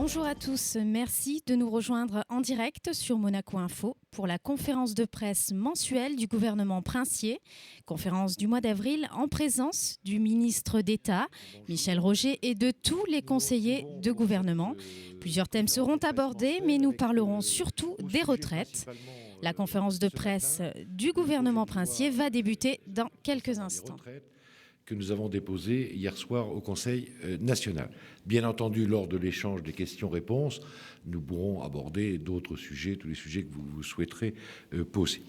Bonjour à tous, merci de nous rejoindre en direct sur Monaco Info pour la conférence de presse mensuelle du gouvernement princier, conférence du mois d'avril en présence du ministre d'État, Michel Roger, et de tous les conseillers de gouvernement. Plusieurs thèmes seront abordés, mais nous parlerons surtout des retraites. La conférence de presse du gouvernement princier va débuter dans quelques instants. Que nous avons déposé hier soir au Conseil national. Bien entendu, lors de l'échange des questions-réponses, nous pourrons aborder d'autres sujets, tous les sujets que vous souhaiterez poser.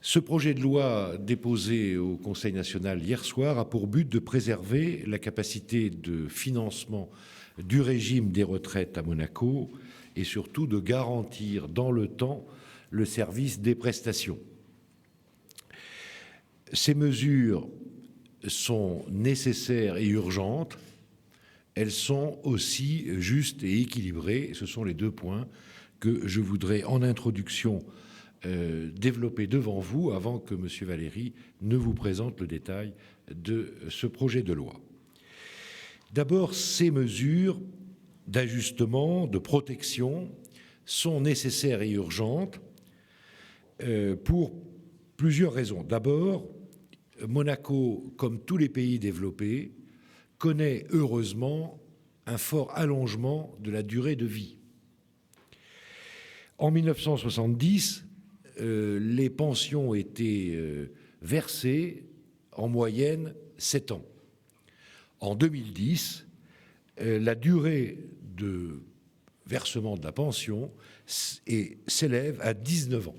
Ce projet de loi déposé au Conseil national hier soir a pour but de préserver la capacité de financement du régime des retraites à Monaco et surtout de garantir dans le temps le service des prestations. Ces mesures sont nécessaires et urgentes, elles sont aussi justes et équilibrées. Ce sont les deux points que je voudrais en introduction développer devant vous avant que M. Valéry ne vous présente le détail de ce projet de loi. D'abord, ces mesures d'ajustement, de protection sont nécessaires et urgentes pour plusieurs raisons. D'abord, Monaco, comme tous les pays développés, connaît heureusement un fort allongement de la durée de vie. En 1970, les pensions étaient versées en moyenne 7 ans. En 2010, la durée de versement de la pension s'élève à 19 ans.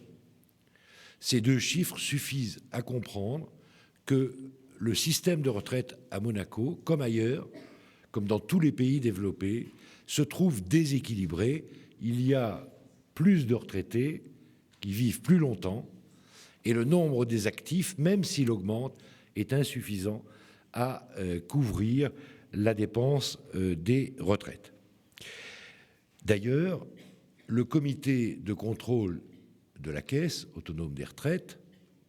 Ces deux chiffres suffisent à comprendre que le système de retraite à Monaco, comme ailleurs, comme dans tous les pays développés, se trouve déséquilibré. Il y a plus de retraités qui vivent plus longtemps et le nombre des actifs, même s'il augmente, est insuffisant à couvrir la dépense des retraites. D'ailleurs, le comité de contrôle de la Caisse autonome des retraites,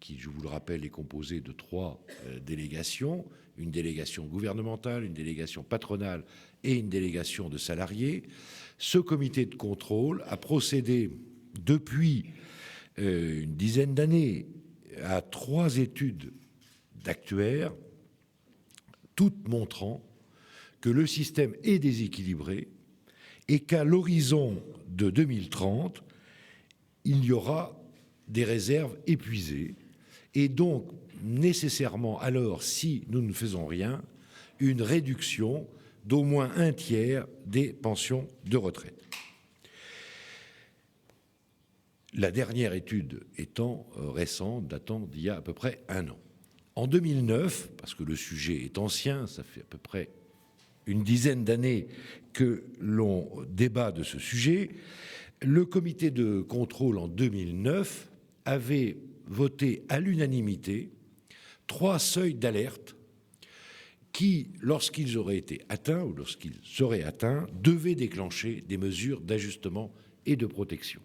qui, je vous le rappelle, est composé de 3 délégations, une délégation gouvernementale, une délégation patronale et une délégation de salariés. Ce comité de contrôle a procédé depuis une dizaine d'années à 3 études d'actuaires, toutes montrant que le système est déséquilibré et qu'à l'horizon de 2030, il y aura des réserves épuisées et donc nécessairement alors, si nous ne faisons rien, une réduction d'au moins 1/3 des pensions de retraite. La dernière étude étant récente, datant d'il y a à peu près 1 an. En 2009, parce que le sujet est ancien, ça fait à peu près une dizaine d'années que l'on débat de ce sujet, le comité de contrôle en 2009 avait voté à l'unanimité 3 seuils d'alerte qui, lorsqu'ils auraient été atteints ou lorsqu'ils seraient atteints, devaient déclencher des mesures d'ajustement et de protection.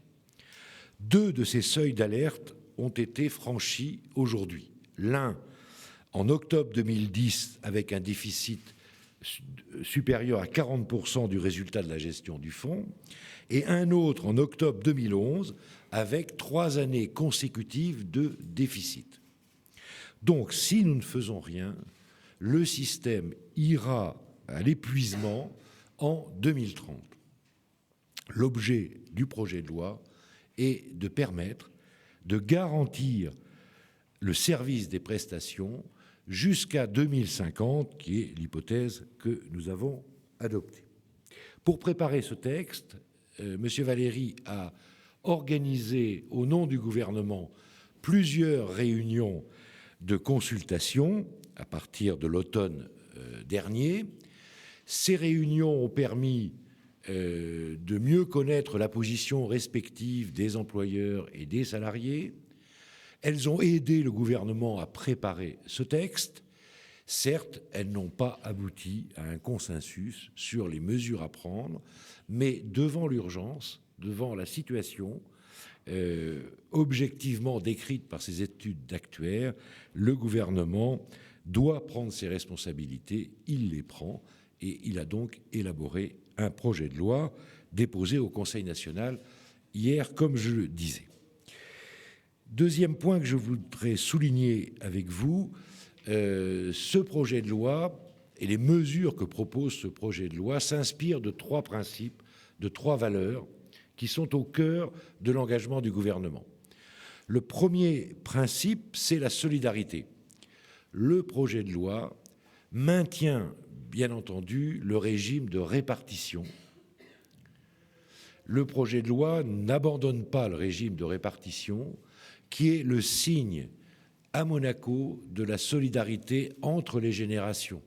2 de ces seuils d'alerte ont été franchis aujourd'hui. L'un en octobre 2010 avec un déficit supérieur à 40% du résultat de la gestion du fonds, et un autre en octobre 2011 avec 3 années consécutives de déficit. Donc, si nous ne faisons rien, le système ira à l'épuisement en 2030. L'objet du projet de loi est de permettre de garantir le service des prestations jusqu'à 2050, qui est l'hypothèse que nous avons adoptée. Pour préparer ce texte, M. Valéry a organisé au nom du gouvernement plusieurs réunions de consultation à partir de l'automne dernier. Ces réunions ont permis de mieux connaître la position respective des employeurs et des salariés. Elles ont aidé le gouvernement à préparer ce texte. Certes, elles n'ont pas abouti à un consensus sur les mesures à prendre, mais devant l'urgence, devant la situation objectivement décrite par ces études d'actuaires, le gouvernement doit prendre ses responsabilités, il les prend, Et il a donc élaboré un projet de loi déposé au Conseil national hier, comme je le disais. Deuxième point que je voudrais souligner avec vous, ce projet de loi et les mesures que propose ce projet de loi s'inspirent de trois principes, de trois valeurs qui sont au cœur de l'engagement du gouvernement. Le premier principe, c'est la solidarité. Le projet de loi maintient, bien entendu, le régime de répartition. Le projet de loi n'abandonne pas le régime de répartition, qui est le signe à Monaco de la solidarité entre les générations.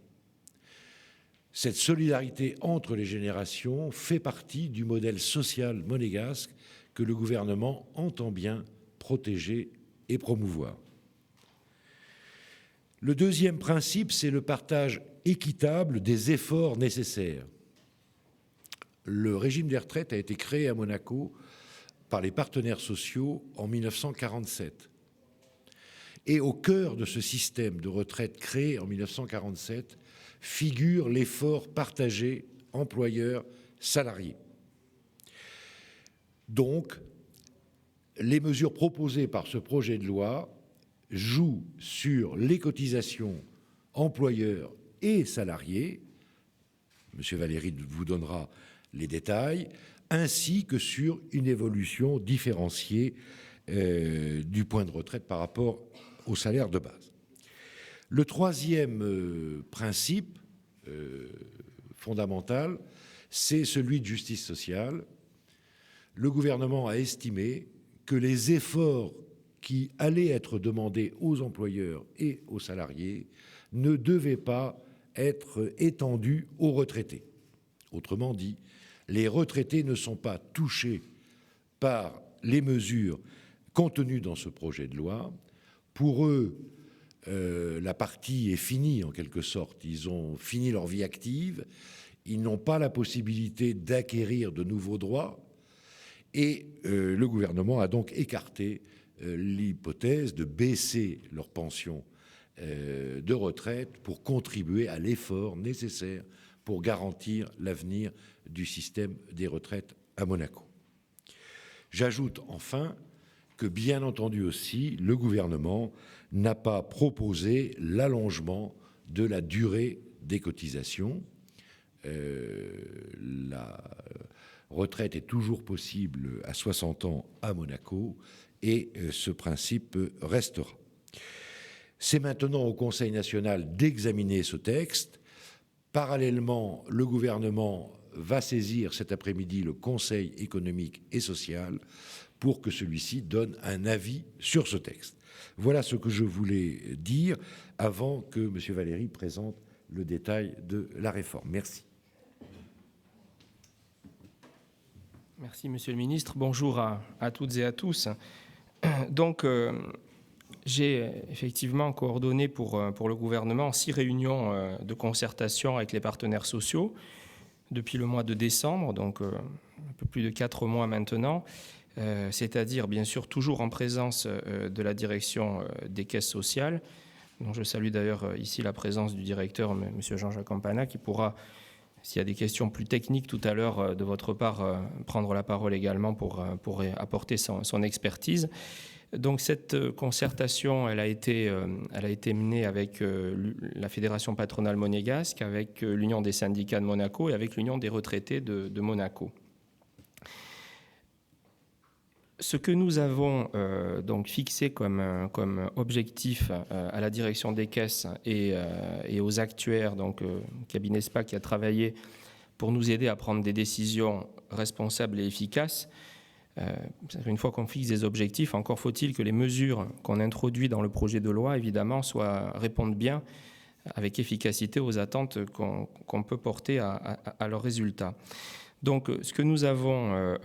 Cette solidarité entre les générations fait partie du modèle social monégasque que le gouvernement entend bien protéger et promouvoir. Le deuxième principe, c'est le partage équitable des efforts nécessaires. Le régime des retraites a été créé à Monaco par les partenaires sociaux en 1947. Et au cœur de ce système de retraite créé en 1947 figure l'effort partagé employeur-salarié. Donc, les mesures proposées par ce projet de loi jouent sur les cotisations employeurs et salariés, M. Valéry vous donnera les détails, ainsi que sur une évolution différenciée du point de retraite par rapport au salaire de base. Le troisième principe fondamental, c'est celui de justice sociale. Le gouvernement a estimé que les efforts qui allaient être demandés aux employeurs et aux salariés ne devaient pas être étendus aux retraités. Autrement dit, les retraités ne sont pas touchés par les mesures contenues dans ce projet de loi. Pour eux, la partie est finie en quelque sorte. Ils ont fini leur vie active, ils n'ont pas la possibilité d'acquérir de nouveaux droits et le gouvernement a donc écarté l'hypothèse de baisser leur pension de retraite pour contribuer à l'effort nécessaire pour garantir l'avenir du système des retraites à Monaco. J'ajoute enfin que, bien entendu aussi, le gouvernement n'a pas proposé l'allongement de la durée des cotisations. La retraite est toujours possible à 60 ans à Monaco et ce principe restera. C'est maintenant au Conseil national d'examiner ce texte. Parallèlement, le gouvernement va saisir cet après-midi le Conseil économique et social pour que celui-ci donne un avis sur ce texte. Voilà ce que je voulais dire avant que M. Valéry présente le détail de la réforme. Merci. Merci, Monsieur le Ministre. Bonjour à toutes et à tous. Donc, j'ai effectivement coordonné pour le gouvernement 6 réunions de concertation avec les partenaires sociaux depuis le mois de décembre, donc un peu plus de 4 mois maintenant, c'est-à-dire bien sûr toujours en présence de la direction des caisses sociales, dont je salue d'ailleurs ici la présence du directeur, M. Jean-Jacques Campana, qui pourra, s'il y a des questions plus techniques tout à l'heure de votre part, prendre la parole également pour apporter son expertise. Donc cette concertation, elle a été menée avec la Fédération patronale monégasque, avec l'Union des syndicats de Monaco et avec l'Union des retraités de Monaco. Ce que nous avons donc fixé comme objectif à la direction des caisses et aux actuaires, donc cabinet SPA qui a travaillé pour nous aider à prendre des décisions responsables et efficaces. Une fois qu'on fixe des objectifs, encore faut-il que les mesures qu'on introduit dans le projet de loi, évidemment, répondent bien avec efficacité aux attentes qu'on peut porter à leurs résultats. Donc, ce que nous avons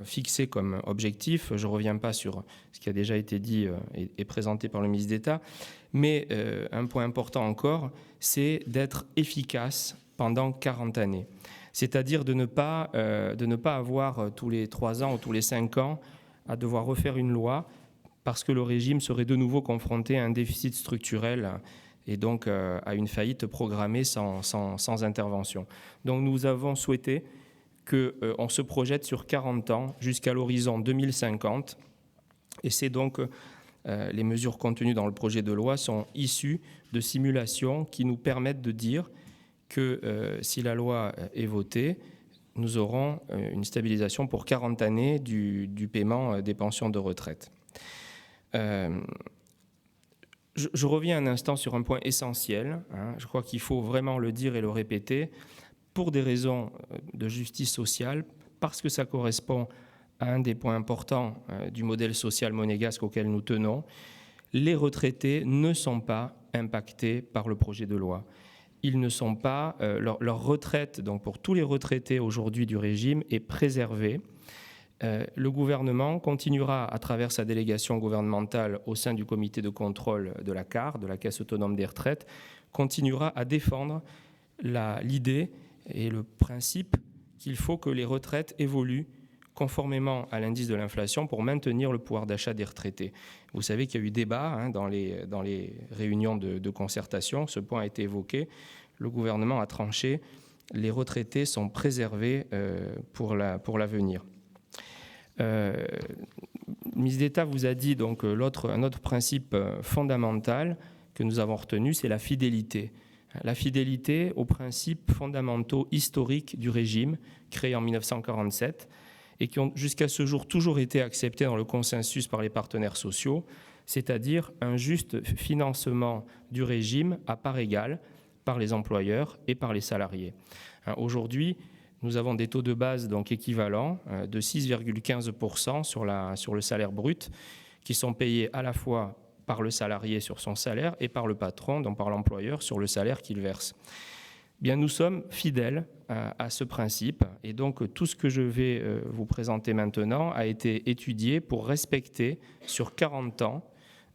fixé comme objectif, je ne reviens pas sur ce qui a déjà été dit et présenté par le ministre d'État, mais un point important encore, c'est d'être efficace pendant 40 années. C'est-à-dire de ne pas avoir tous les 3 ans ou tous les 5 ans à devoir refaire une loi parce que le régime serait de nouveau confronté à un déficit structurel et donc à une faillite programmée sans intervention. Donc nous avons souhaité qu'on se projette sur 40 ans jusqu'à l'horizon 2050, et c'est donc les mesures contenues dans le projet de loi sont issues de simulations qui nous permettent de dire que si la loi est votée, nous aurons une stabilisation pour 40 années du paiement des pensions de retraite. Je reviens un instant sur un point essentiel. Je crois qu'il faut vraiment le dire et le répéter, pour des raisons de justice sociale, parce que ça correspond à un des points importants du modèle social monégasque auquel nous tenons. Les retraités ne sont pas impactés par le projet de loi. Ils ne sont pas, leur retraite, donc pour tous les retraités aujourd'hui du régime, est préservée. Le gouvernement continuera, à travers sa délégation gouvernementale au sein du comité de contrôle de la CAR, de la Caisse autonome des retraites, continuera à défendre l'idée et le principe qu'il faut que les retraites évoluent conformément à l'indice de l'inflation pour maintenir le pouvoir d'achat des retraités. Vous savez qu'il y a eu débat dans les réunions de concertation, ce point a été évoqué, le gouvernement a tranché, les retraités sont préservés pour l'avenir. Le ministre d'État vous a dit donc un autre principe fondamental que nous avons retenu, c'est la fidélité. La fidélité aux principes fondamentaux historiques du régime créé en 1947 et qui ont jusqu'à ce jour toujours été acceptés dans le consensus par les partenaires sociaux, c'est-à-dire un juste financement du régime à part égale par les employeurs et par les salariés. Aujourd'hui, nous avons des taux de base donc équivalents de 6,15% sur le salaire brut qui sont payés à la fois par le salarié sur son salaire et par le patron, donc par l'employeur, sur le salaire qu'il verse. Bien, nous sommes fidèles à ce principe et donc tout ce que je vais vous présenter maintenant a été étudié pour respecter sur 40 ans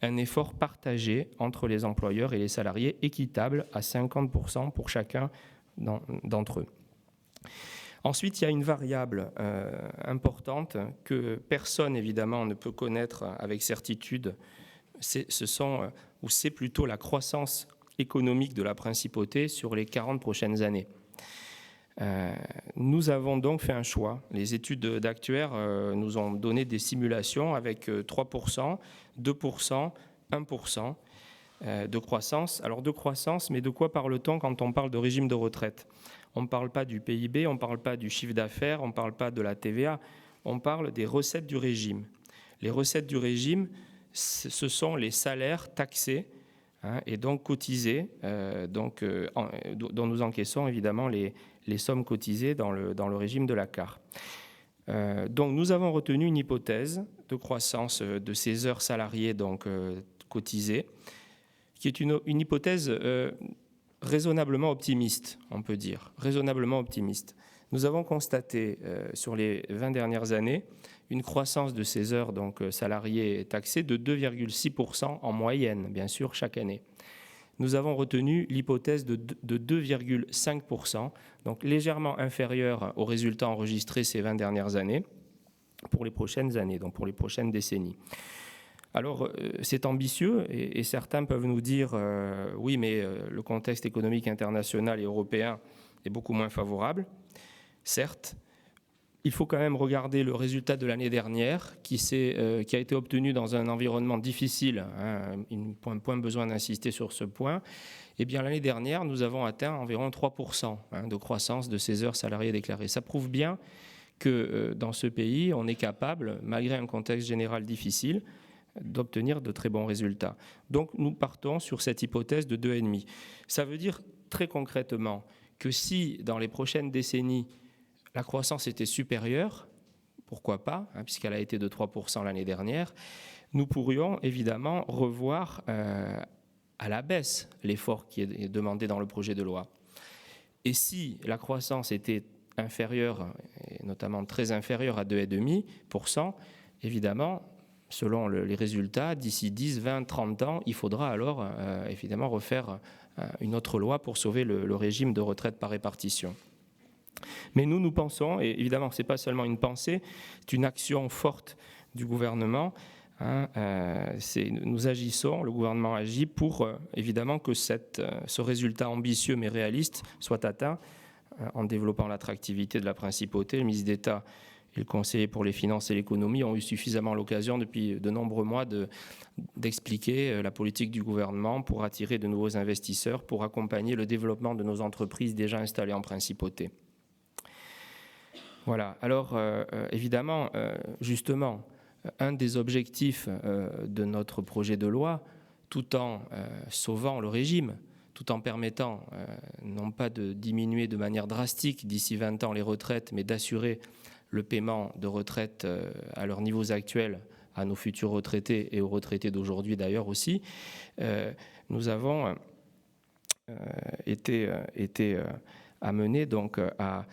un effort partagé entre les employeurs et les salariés équitable à 50% pour chacun d'entre eux. Ensuite, il y a une variable importante que personne, évidemment, ne peut connaître avec certitude. C'est plutôt la croissance économique de la principauté sur les 40 prochaines années. Nous avons donc fait un choix. Les études d'actuaires nous ont donné des simulations avec 3%, 2%, 1% de croissance. Alors de croissance, mais de quoi parle-t-on quand on parle de régime de retraite ? On ne parle pas du PIB, on ne parle pas du chiffre d'affaires, on ne parle pas de la TVA, on parle des recettes du régime. Les recettes du régime, ce sont les salaires taxés et donc cotisés, dont nous encaissons évidemment les sommes cotisées dans le régime de la CAR. Donc nous avons retenu une hypothèse de croissance de ces heures salariées donc, cotisées, qui est une hypothèse raisonnablement optimiste, on peut dire, raisonnablement optimiste. Nous avons constaté sur les 20 dernières années une croissance de ces heures donc, salariées taxées de 2,6% en moyenne, bien sûr, chaque année. Nous avons retenu l'hypothèse de 2,5%, donc légèrement inférieure aux résultats enregistrés ces 20 dernières années, pour les prochaines années, donc pour les prochaines décennies. Alors, c'est ambitieux et certains peuvent nous dire oui, mais le contexte économique international et européen est beaucoup moins favorable. Certes, il faut quand même regarder le résultat de l'année dernière qui a été obtenu dans un environnement difficile. Point besoin d'insister sur ce point. Eh bien, l'année dernière, nous avons atteint environ 3% de croissance de ces heures salariées déclarées. Ça prouve bien que dans ce pays, on est capable, malgré un contexte général difficile, d'obtenir de très bons résultats. Donc nous partons sur cette hypothèse de 2,5. Ça veut dire très concrètement que si dans les prochaines décennies la croissance était supérieure, pourquoi pas, puisqu'elle a été de 3% l'année dernière, nous pourrions évidemment revoir à la baisse l'effort qui est demandé dans le projet de loi. Et si la croissance était inférieure, et notamment très inférieure à 2,5%, évidemment, selon les résultats, d'ici 10, 20, 30 ans, il faudra alors évidemment refaire une autre loi pour sauver le régime de retraite par répartition. Mais nous pensons, et évidemment ce n'est pas seulement une pensée, c'est une action forte du gouvernement, Nous agissons, le gouvernement agit pour évidemment que ce résultat ambitieux mais réaliste soit atteint en développant l'attractivité de la principauté. Le ministre d'État et le conseiller pour les finances et l'économie ont eu suffisamment l'occasion depuis de nombreux mois d'expliquer la politique du gouvernement pour attirer de nouveaux investisseurs, pour accompagner le développement de nos entreprises déjà installées en principauté. Voilà. Alors, évidemment, justement, un des objectifs de notre projet de loi, tout en sauvant le régime, tout en permettant non pas de diminuer de manière drastique d'ici 20 ans les retraites, mais d'assurer le paiement de retraite à leurs niveaux actuels à nos futurs retraités et aux retraités d'aujourd'hui d'ailleurs aussi, nous avons été amenés donc à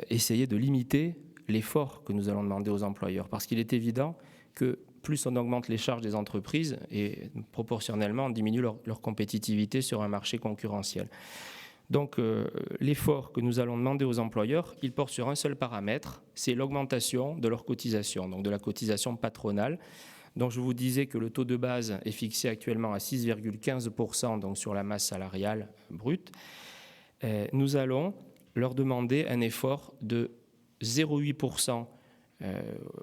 essayer de limiter l'effort que nous allons demander aux employeurs, parce qu'il est évident que plus on augmente les charges des entreprises et proportionnellement on diminue leur compétitivité sur un marché concurrentiel. Donc l'effort que nous allons demander aux employeurs, il porte sur un seul paramètre, c'est l'augmentation de leur cotisation, donc de la cotisation patronale. Donc je vous disais que le taux de base est fixé actuellement à 6,15% donc sur la masse salariale brute. Nous allons leur demander un effort de 0,8%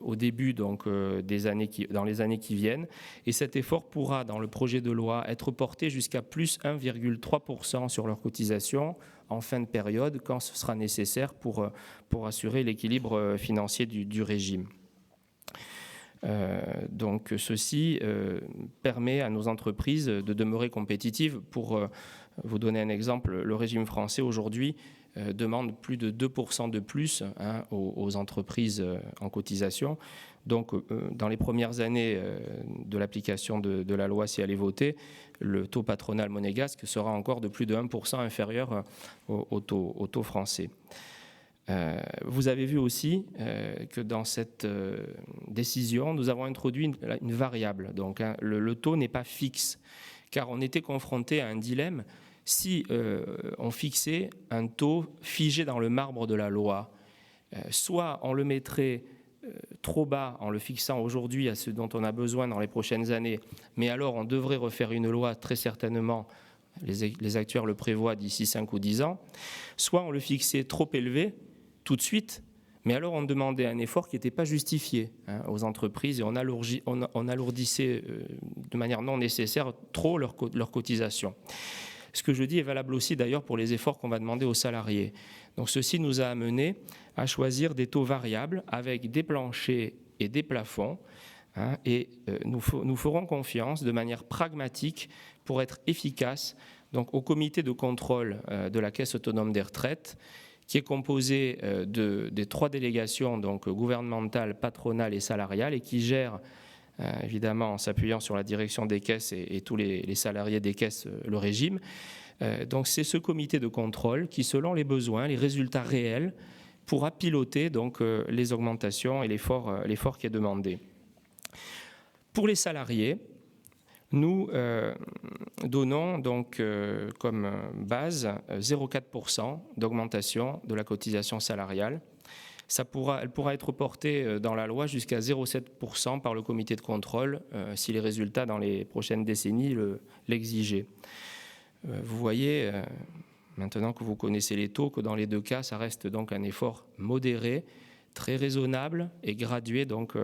au début donc, dans les années qui viennent. Et cet effort pourra, dans le projet de loi, être porté jusqu'à plus 1,3% sur leur cotisation en fin de période, quand ce sera nécessaire pour assurer l'équilibre financier du régime. Donc ceci permet à nos entreprises de demeurer compétitives. Pour vous donner un exemple, le régime français aujourd'hui demande plus de 2% de plus aux entreprises en cotisation. Donc, dans les premières années de l'application de la loi, si elle est votée, le taux patronal monégasque sera encore de plus de 1% inférieur au taux français. Vous avez vu aussi que dans cette décision, nous avons introduit une variable. Donc, le taux n'est pas fixe, car on était confronté à un dilemme. Si on fixait un taux figé dans le marbre de la loi, soit on le mettrait trop bas en le fixant aujourd'hui à ce dont on a besoin dans les prochaines années, mais alors on devrait refaire une loi très certainement, les actuaires le prévoient d'ici 5 ou 10 ans, soit on le fixait trop élevé tout de suite, mais alors on demandait un effort qui n'était pas justifié aux entreprises et on alourdissait de manière non nécessaire trop leur cotisation. Ce que je dis est valable aussi d'ailleurs pour les efforts qu'on va demander aux salariés. Donc ceci nous a amené à choisir des taux variables avec des planchers et des plafonds. Et nous ferons confiance de manière pragmatique pour être efficaces donc, au comité de contrôle de la Caisse autonome des retraites, qui est composé des 3 délégations donc, gouvernementales, patronales et salariales, et qui gère évidemment en s'appuyant sur la direction des caisses et tous les salariés des caisses, le régime. Donc c'est ce comité de contrôle qui, selon les besoins, les résultats réels, pourra piloter donc, les augmentations et l'effort qui est demandé. Pour les salariés, nous donnons donc comme base 0,4% d'augmentation de la cotisation salariale. Elle pourra être portée dans la loi jusqu'à 0,7% par le comité de contrôle si les résultats dans les prochaines décennies l'exigeaient. Vous voyez, maintenant que vous connaissez les taux, que dans les 2 cas, ça reste donc un effort modéré, très raisonnable et gradué, donc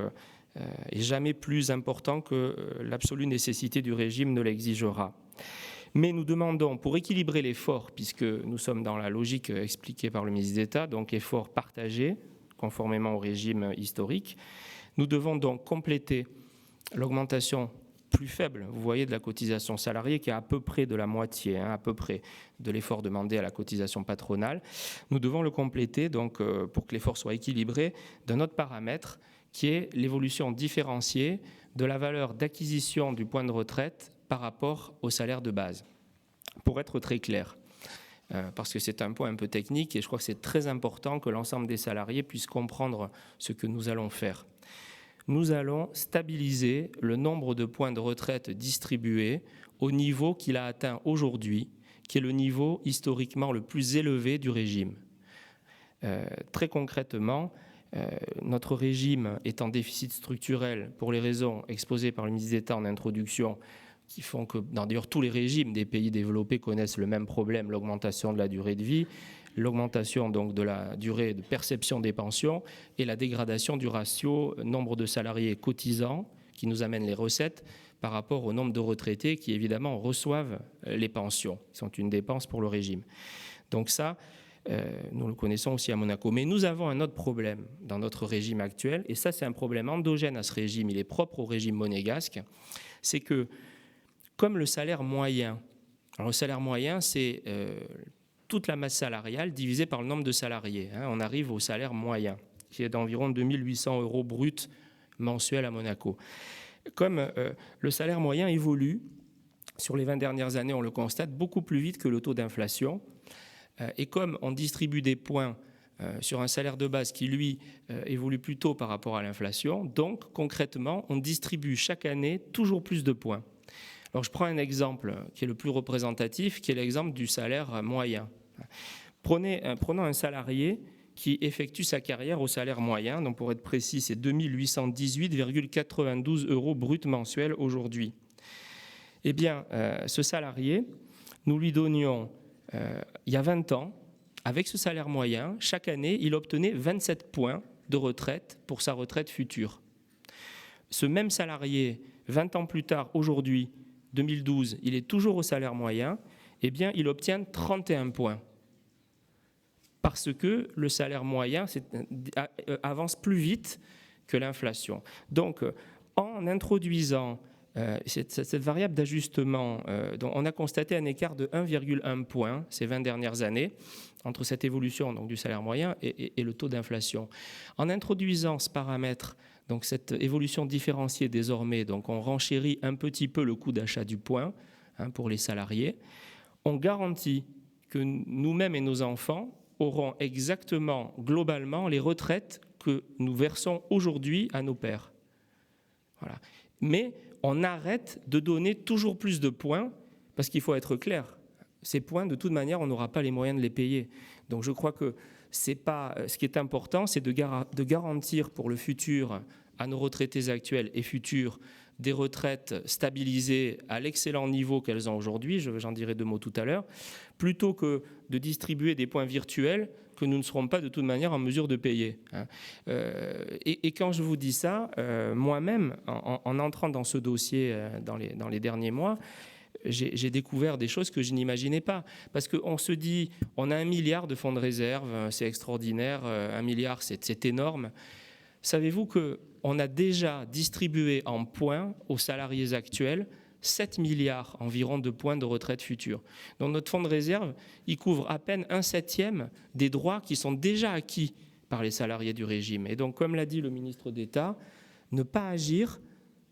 et jamais plus important que l'absolue nécessité du régime ne l'exigera. Mais nous demandons, pour équilibrer l'effort, puisque nous sommes dans la logique expliquée par le ministre d'État, donc effort partagé, conformément au régime historique, nous devons donc compléter l'augmentation plus faible, vous voyez, de la cotisation salariée, qui est à peu près de la moitié, à peu près de l'effort demandé à la cotisation patronale. Nous devons le compléter, donc, pour que l'effort soit équilibré, d'un autre paramètre, qui est l'évolution différenciée de la valeur d'acquisition du point de retraite par rapport au salaire de base. Pour être très clair, parce que c'est un point un peu technique et je crois que c'est très important que l'ensemble des salariés puissent comprendre ce que nous allons faire. Nous allons stabiliser le nombre de points de retraite distribués au niveau qu'il a atteint aujourd'hui, qui est le niveau historiquement le plus élevé du régime. Très concrètement, notre régime est en déficit structurel pour les raisons exposées par le ministre d'État en introduction, qui font que, d'ailleurs, tous les régimes des pays développés connaissent le même problème, l'augmentation de la durée de vie, l'augmentation donc de la durée de perception des pensions et la dégradation du ratio nombre de salariés cotisants qui nous amène les recettes par rapport au nombre de retraités qui, évidemment, reçoivent les pensions, qui sont une dépense pour le régime. Donc ça, nous le connaissons aussi à Monaco. Mais nous avons un autre problème dans notre régime actuel, et ça, c'est un problème endogène à ce régime, il est propre au régime monégasque, c'est que, comme le salaire moyen, alors le salaire moyen, c'est toute la masse salariale divisée par le nombre de salariés. On arrive au salaire moyen, qui est d'environ 2 800 € bruts mensuels à Monaco. Comme le salaire moyen évolue, sur les 20 dernières années, on le constate, beaucoup plus vite que le taux d'inflation, et comme on distribue des points sur un salaire de base qui, lui, évolue plutôt par rapport à l'inflation, donc concrètement, on distribue chaque année toujours plus de points. Alors je prends un exemple qui est le plus représentatif, qui est l'exemple du salaire moyen. Prenons un salarié qui effectue sa carrière au salaire moyen, donc pour être précis, c'est 2 818,92 € bruts mensuels aujourd'hui. Eh bien, ce salarié, nous lui donnions, il y a 20 ans, avec ce salaire moyen, chaque année, il obtenait 27 points de retraite pour sa retraite future. Ce même salarié, 20 ans plus tard, aujourd'hui, 2012, il est toujours au salaire moyen, eh bien, il obtient 31 points. Parce que le salaire moyen avance plus vite que l'inflation. Donc, en introduisant cette variable d'ajustement, dont on a constaté un écart de 1,1 point ces 20 dernières années entre cette évolution donc, du salaire moyen et le taux d'inflation. En introduisant ce paramètre, donc cette évolution différenciée désormais, donc on renchérit un petit peu le coût d'achat du point pour les salariés, on garantit que nous-mêmes et nos enfants auront exactement, globalement, les retraites que nous versons aujourd'hui à nos pères. Voilà. Mais on arrête de donner toujours plus de points, parce qu'il faut être clair, ces points, de toute manière, on n'aura pas les moyens de les payer. Donc je crois que c'est pas, ce qui est important, c'est de garantir pour le futur à nos retraités actuels et futurs des retraites stabilisées à l'excellent niveau qu'elles ont aujourd'hui, j'en dirai 2 mots tout à l'heure, plutôt que de distribuer des points virtuels que nous ne serons pas de toute manière en mesure de payer. Et quand je vous dis ça, moi-même, en entrant dans ce dossier dans les derniers mois, j'ai découvert des choses que je n'imaginais pas. Parce qu'on se dit, on a 1 milliard de fonds de réserve, c'est extraordinaire, 1 milliard, c'est énorme. Savez-vous qu'on a déjà distribué en points aux salariés actuels 7 milliards environ de points de retraite futurs. Donc notre fonds de réserve, il couvre à peine 1/7 des droits qui sont déjà acquis par les salariés du régime. Et donc, comme l'a dit le ministre d'État, ne pas agir,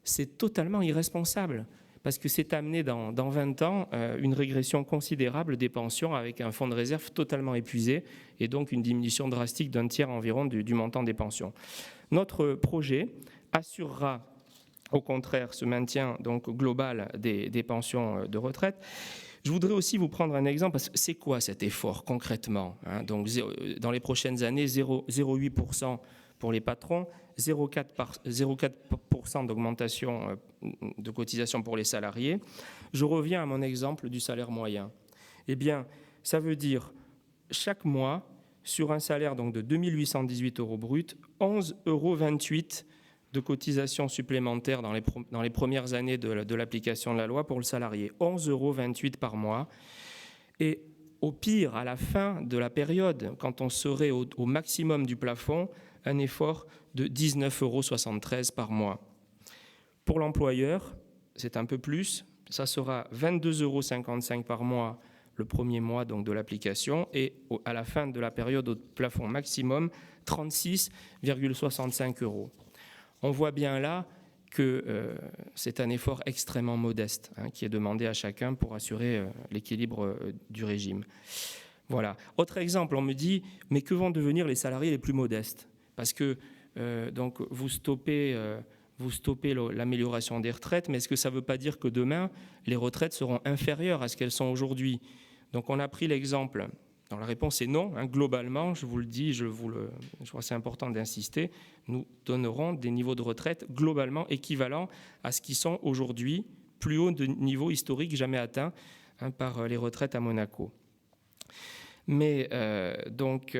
c'est totalement irresponsable. Parce que c'est amené dans 20 ans une régression considérable des pensions avec un fonds de réserve totalement épuisé et donc une diminution drastique d'un tiers environ du montant des pensions. Notre projet assurera au contraire ce maintien donc, global des pensions de retraite. Je voudrais aussi vous prendre un exemple, parce que c'est quoi cet effort concrètement Donc, dans les prochaines années, 0,8% pour les patrons, 0,4% d'augmentation de cotisation pour les salariés. Je reviens à mon exemple du salaire moyen. Eh bien, ça veut dire chaque mois, sur un salaire donc, de 2 818 € bruts, 11,28 € de cotisation supplémentaire dans les premières années de l'application de la loi pour le salarié. 11,28 € par mois. Et au pire, à la fin de la période, quand on serait au maximum du plafond, un effort de 19,73 € par mois. Pour l'employeur, c'est un peu plus, ça sera 22,55 € par mois le premier mois donc, de l'application et à la fin de la période au plafond maximum, 36,65 €. On voit bien là que c'est un effort extrêmement modeste qui est demandé à chacun pour assurer l'équilibre du régime. Voilà. Autre exemple, on me dit, mais que vont devenir les salariés les plus modestes ? Parce que donc, vous stoppez l'amélioration des retraites, mais est-ce que ça ne veut pas dire que demain, les retraites seront inférieures à ce qu'elles sont aujourd'hui ? Donc on a pris l'exemple Alors la réponse est non. Globalement, je vous le dis, je crois que c'est important d'insister, nous donnerons des niveaux de retraite globalement équivalents à ce qui sont aujourd'hui plus hauts de niveaux historiques jamais atteints par les retraites à Monaco. Mais donc...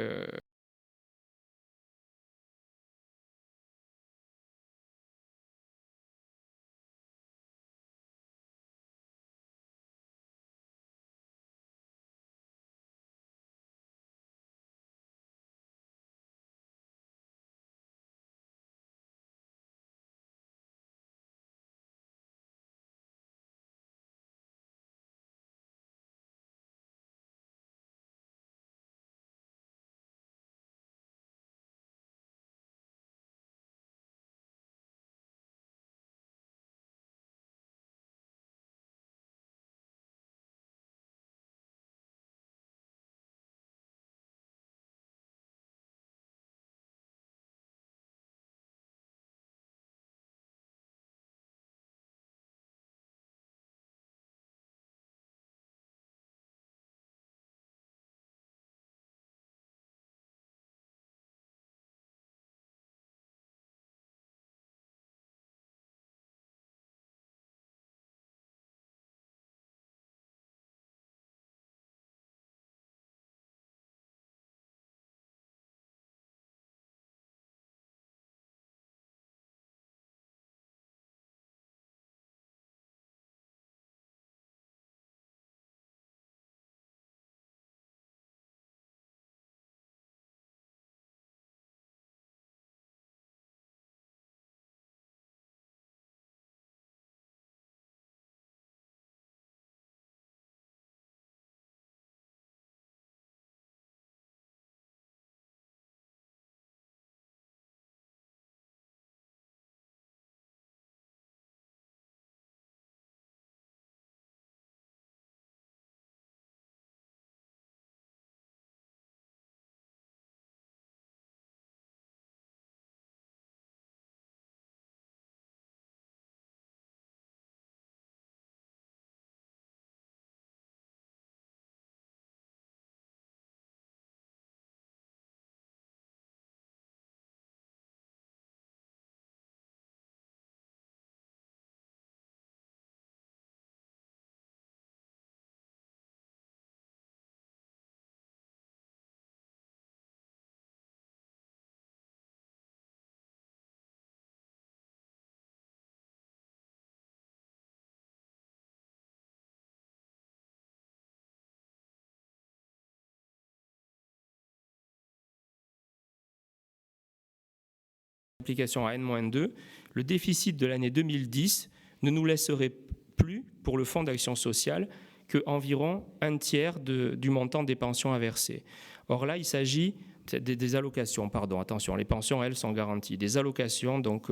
application à N-2, le déficit de l'année 2010 ne nous laisserait plus, pour le Fonds d'action sociale, qu'environ un tiers du montant des pensions à verser. Or là, il s'agit des allocations, pardon, attention, les pensions, elles, sont garanties, des allocations donc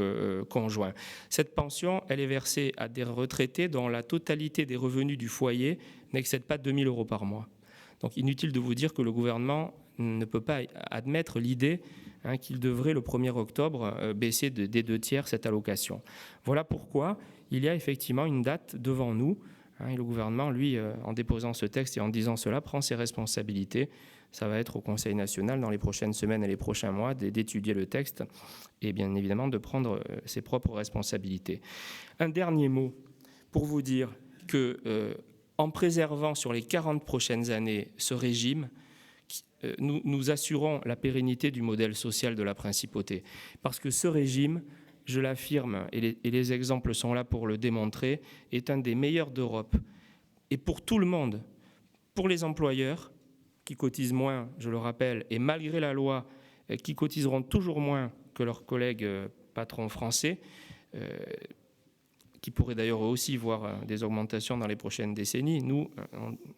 conjoints. Cette pension, elle est versée à des retraités dont la totalité des revenus du foyer n'excède pas 2 000 € par mois. Donc inutile de vous dire que le gouvernement ne peut pas admettre l'idée qu'il devrait, le 1er octobre, baisser des 2 tiers cette allocation. Voilà pourquoi il y a effectivement une date devant nous. Et le gouvernement, lui, en déposant ce texte et en disant cela, prend ses responsabilités. Ça va être au Conseil national, dans les prochaines semaines et les prochains mois, d'étudier le texte et bien évidemment de prendre ses propres responsabilités. Un dernier mot pour vous dire que, en préservant sur les 40 prochaines années ce régime, nous assurons la pérennité du modèle social de la principauté. Parce que ce régime, je l'affirme, et les exemples sont là pour le démontrer, est un des meilleurs d'Europe. Et pour tout le monde, pour les employeurs, qui cotisent moins, je le rappelle, et malgré la loi, qui cotiseront toujours moins que leurs collègues patrons français, qui pourraient d'ailleurs aussi voir des augmentations dans les prochaines décennies. Nous,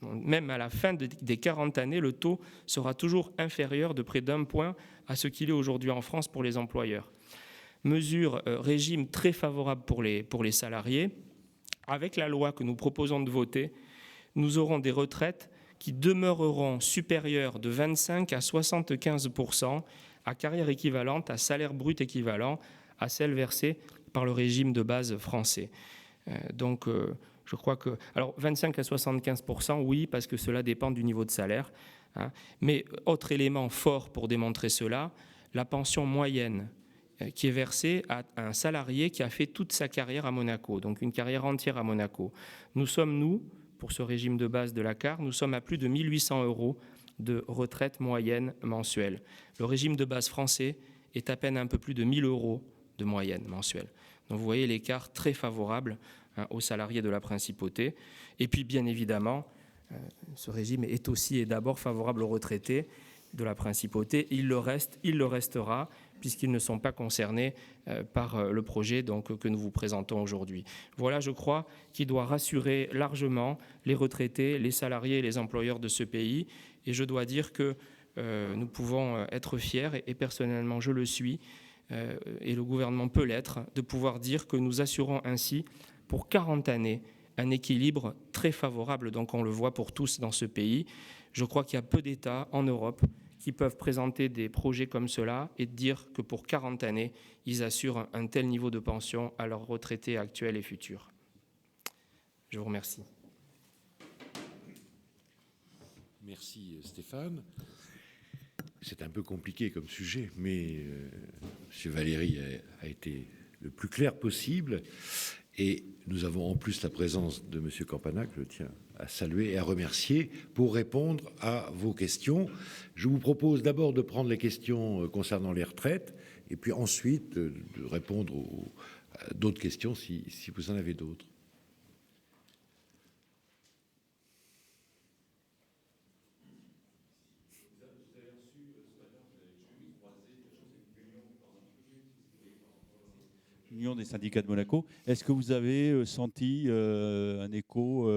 même à la fin des 40 années, le taux sera toujours inférieur de près d'1 point à ce qu'il est aujourd'hui en France pour les employeurs. Mesure, régime très favorable pour les salariés. Avec la loi que nous proposons de voter, nous aurons des retraites qui demeureront supérieures de 25 à 75% à carrière équivalente, à salaire brut équivalent à celles versées par le régime de base français. Donc, je crois que... Alors, 25 à 75%, oui, parce que cela dépend du niveau de salaire. hein. Mais autre élément fort pour démontrer cela, la pension moyenne qui est versée à un salarié qui a fait toute sa carrière à Monaco, donc une carrière entière à Monaco. Nous sommes, pour ce régime de base de la CAR, nous sommes à plus de 1 800 € de retraite moyenne mensuelle. Le régime de base français est à peine un peu plus de 1 000 € de moyenne mensuelle. Donc vous voyez l'écart très favorable, hein, aux salariés de la principauté. Et puis bien évidemment, ce régime est aussi et d'abord favorable aux retraités de la principauté. Il le restera, puisqu'ils ne sont pas concernés par le projet donc, que nous vous présentons aujourd'hui. Voilà, je crois, qui doit rassurer largement les retraités, les salariés et les employeurs de ce pays. Et je dois dire que nous pouvons être fiers, et personnellement je le suis, et le gouvernement peut l'être, de pouvoir dire que nous assurons ainsi pour 40 années un équilibre très favorable, donc on le voit pour tous dans ce pays. Je crois qu'il y a peu d'États en Europe qui peuvent présenter des projets comme cela et dire que pour 40 années, ils assurent un tel niveau de pension à leurs retraités actuels et futurs. Je vous remercie. Merci Stéphane. C'est un peu compliqué comme sujet, mais M. Valéry a été le plus clair possible. Et nous avons en plus la présence de M. Campana, que je tiens à saluer et à remercier, pour répondre à vos questions. Je vous propose d'abord de prendre les questions concernant les retraites, et puis ensuite de répondre à d'autres questions si vous en avez d'autres. Union des syndicats de Monaco. Est-ce que vous avez senti un écho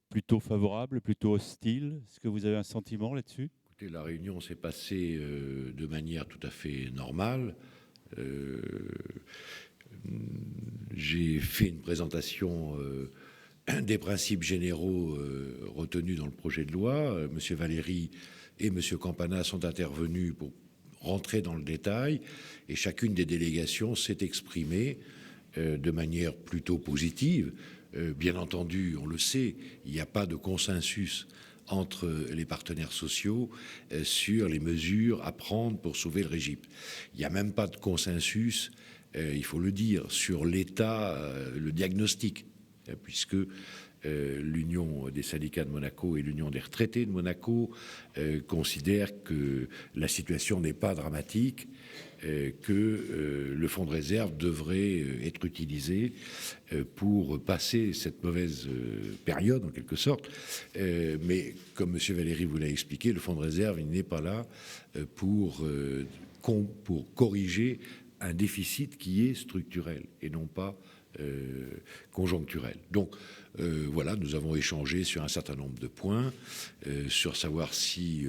plutôt favorable, plutôt hostile? Est-ce que vous avez un sentiment là-dessus? Écoutez, la réunion s'est passée de manière tout à fait normale. J'ai fait une présentation des principes généraux retenus dans le projet de loi. M. Valéry et M. Campana sont intervenus pour rentrer dans le détail, et chacune des délégations s'est exprimée de manière plutôt positive. Bien entendu, on le sait, il n'y a pas de consensus entre les partenaires sociaux sur les mesures à prendre pour sauver le régime. Il n'y a même pas de consensus, il faut le dire, sur l'état, le diagnostic, puisque l'Union des syndicats de Monaco et l'Union des retraités de Monaco considèrent que la situation n'est pas dramatique, que le fonds de réserve devrait être utilisé pour passer cette mauvaise période, en quelque sorte. Mais comme M. Valéry vous l'a expliqué, le fonds de réserve, il n'est pas là pour corriger un déficit qui est structurel et non pas conjoncturel. Donc voilà, nous avons échangé sur un certain nombre de points, sur savoir si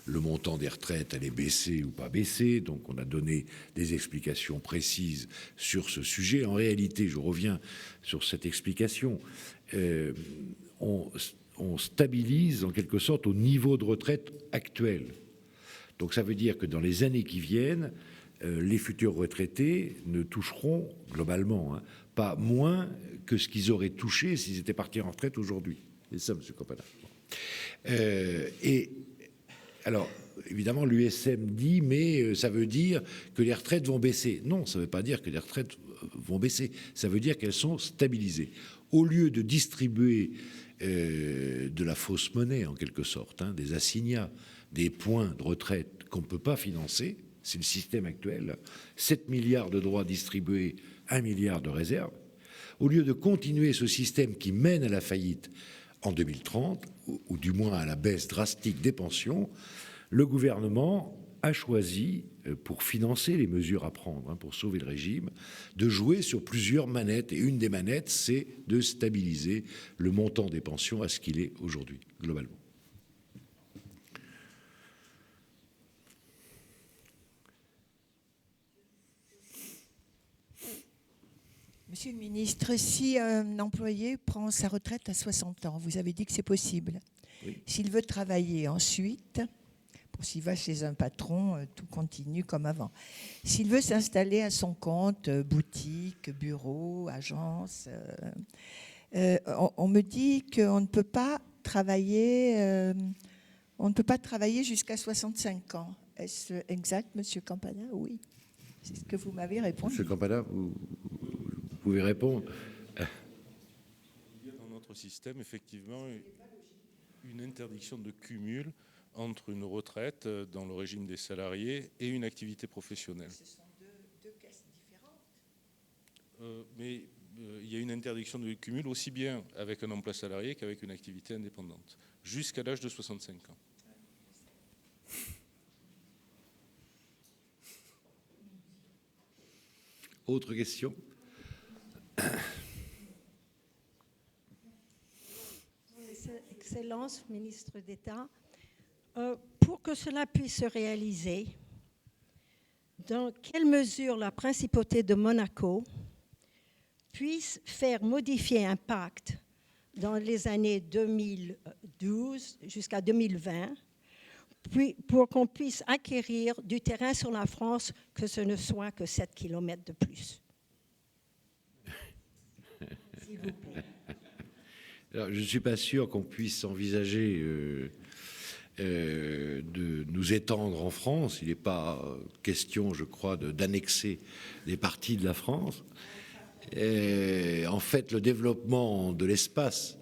le montant des retraites allait baisser ou pas baisser. Donc on a donné des explications précises sur ce sujet. En réalité, je reviens sur cette explication, on stabilise en quelque sorte au niveau de retraite actuel. Donc ça veut dire que dans les années qui viennent, les futurs retraités ne toucheront globalement pas moins que ce qu'ils auraient touché s'ils étaient partis en retraite aujourd'hui. C'est ça, M. Campana. Et alors, évidemment, l'USM dit, mais ça veut dire que les retraites vont baisser. Non, ça ne veut pas dire que les retraites vont baisser. Ça veut dire qu'elles sont stabilisées. Au lieu de distribuer de la fausse monnaie, en quelque sorte, des assignats, des points de retraite qu'on ne peut pas financer, c'est le système actuel, 7 milliards de droits distribués, 1 milliard de réserves. Au lieu de continuer ce système qui mène à la faillite en 2030, ou du moins à la baisse drastique des pensions, le gouvernement a choisi, pour financer les mesures à prendre, pour sauver le régime, de jouer sur plusieurs manettes. Et une des manettes, c'est de stabiliser le montant des pensions à ce qu'il est aujourd'hui, globalement. Monsieur le ministre, si un employé prend sa retraite à 60 ans, vous avez dit que c'est possible. Oui. S'il veut travailler ensuite, s'il va chez un patron, tout continue comme avant. S'il veut s'installer à son compte, boutique, bureau, agence, on me dit qu'on ne peut pas travailler On ne peut pas travailler jusqu'à 65 ans. Est-ce exact, Monsieur Campana? Oui. C'est ce que vous m'avez répondu. Monsieur Campana, vous pouvez répondre. Il y a dans notre système, effectivement, une interdiction de cumul entre une retraite dans le régime des salariés et une activité professionnelle. Ce sont deux caisses différentes. Mais il y a une interdiction de cumul aussi bien avec un emploi salarié qu'avec une activité indépendante, jusqu'à l'âge de 65 ans. Autre question? Excellence, ministre d'État, pour que cela puisse se réaliser, dans quelle mesure la principauté de Monaco puisse faire modifier un pacte dans les années 2012 jusqu'à 2020, puis pour qu'on puisse acquérir du terrain sur la France, que ce ne soit que 7 km de plus. S'il vous plaît. Alors, je ne suis pas sûr qu'on puisse envisager de nous étendre en France. Il n'est pas question, je crois, d'annexer des parties de la France. En fait, le développement de l'espace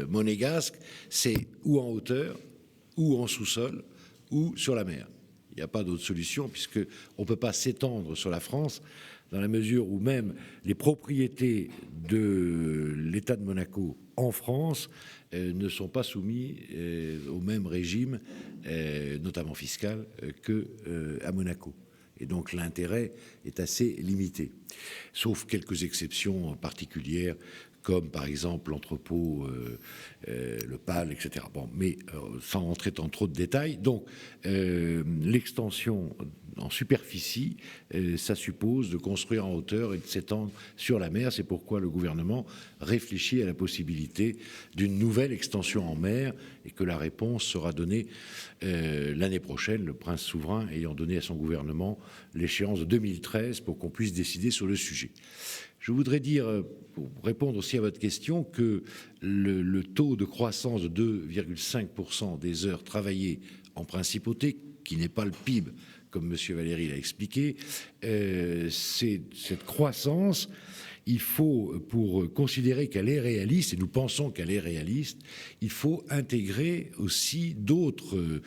monégasque, c'est ou en hauteur, ou en sous-sol, ou sur la mer. Il n'y a pas d'autre solution, puisqu'on ne peut pas s'étendre sur la France, dans la mesure où même les propriétés de l'État de Monaco en France ne sont pas soumis au même régime, notamment fiscal, qu'à Monaco. Et donc l'intérêt est assez limité, sauf quelques exceptions particulières, comme par exemple l'entrepôt, le PAL, etc. Bon, mais sans rentrer dans trop de détails. Donc l'extension en superficie, ça suppose de construire en hauteur et de s'étendre sur la mer. C'est pourquoi le gouvernement réfléchit à la possibilité d'une nouvelle extension en mer et que la réponse sera donnée l'année prochaine, le prince souverain ayant donné à son gouvernement l'échéance de 2013 pour qu'on puisse décider sur le sujet. Je voudrais dire, pour répondre aussi à votre question, que le taux de croissance de 2,5% des heures travaillées en principauté, qui n'est pas le PIB, comme M. Valéry l'a expliqué, cette croissance, il faut, pour considérer qu'elle est réaliste, et nous pensons qu'elle est réaliste, il faut intégrer aussi d'autres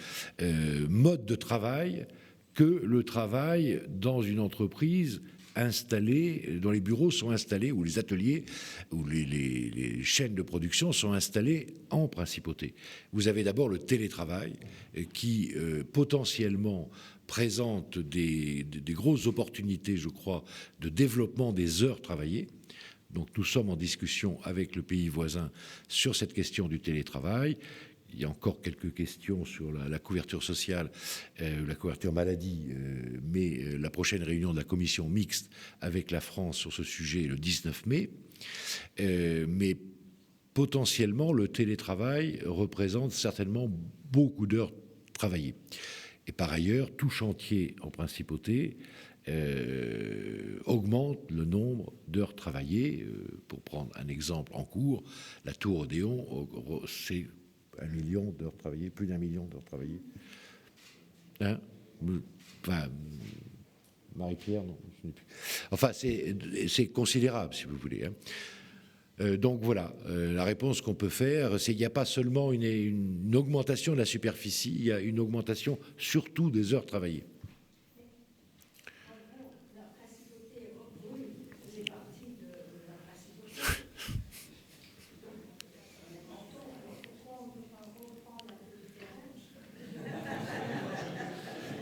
modes de travail que le travail dans une entreprise installés, dont les bureaux sont installés, ou les ateliers, ou les chaînes de production sont installées en principauté. Vous avez d'abord le télétravail qui potentiellement présente des grosses opportunités, je crois, de développement des heures travaillées. Donc nous sommes en discussion avec le pays voisin sur cette question du télétravail. Il y a encore quelques questions sur la couverture sociale, la couverture maladie, mais la prochaine réunion de la commission mixte avec la France sur ce sujet est le 19 mai. Mais potentiellement, le télétravail représente certainement beaucoup d'heures travaillées. Et par ailleurs, tout chantier en principauté augmente le nombre d'heures travaillées. Pour prendre un exemple en cours, la tour Odéon, c'est 1 million d'heures travaillées, plus d'1 million d'heures travaillées. Hein? Enfin, Marie-Pierre, non, je n'ai plus. Enfin, c'est considérable, si vous voulez. Hein. Donc voilà, la réponse qu'on peut faire, c'est qu'il n'y a pas seulement une augmentation de la superficie, il y a une augmentation surtout des heures travaillées.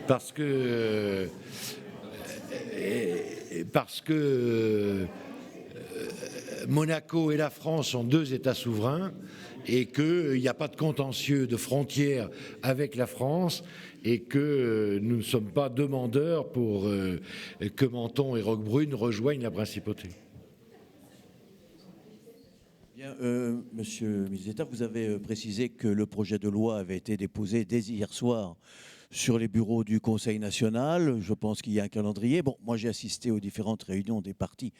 Parce que Monaco et la France sont deux États souverains et qu'il n'y a pas de contentieux de frontières avec la France et que nous ne sommes pas demandeurs pour que Menton et Roquebrune rejoignent la principauté. Bien, Monsieur le ministre d'État, vous avez précisé que le projet de loi avait été déposé dès hier soir sur les bureaux du Conseil national. Je pense qu'il y a un calendrier. Bon, moi j'ai assisté aux différentes réunions des partis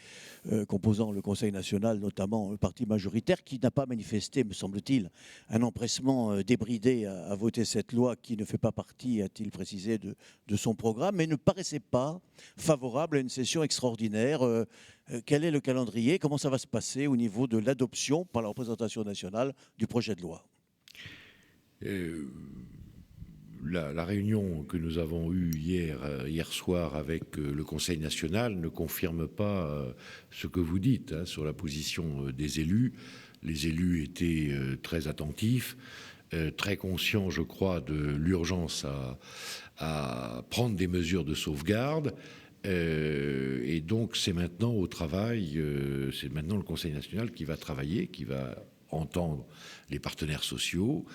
composant le Conseil national, notamment le parti majoritaire, qui n'a pas manifesté, me semble-t-il, un empressement débridé à voter cette loi qui ne fait pas partie, a-t-il précisé, de son programme, mais ne paraissait pas favorable à une session extraordinaire. Quel est le calendrier? Comment ça va se passer au niveau de l'adoption par la représentation nationale du projet de loi? La réunion que nous avons eue hier soir avec le Conseil national ne confirme pas ce que vous dites sur la position des élus. Les élus étaient très attentifs, très conscients, je crois, de l'urgence à prendre des mesures de sauvegarde. Et donc c'est maintenant au travail, c'est maintenant le Conseil national qui va travailler, qui va entendre les partenaires sociaux,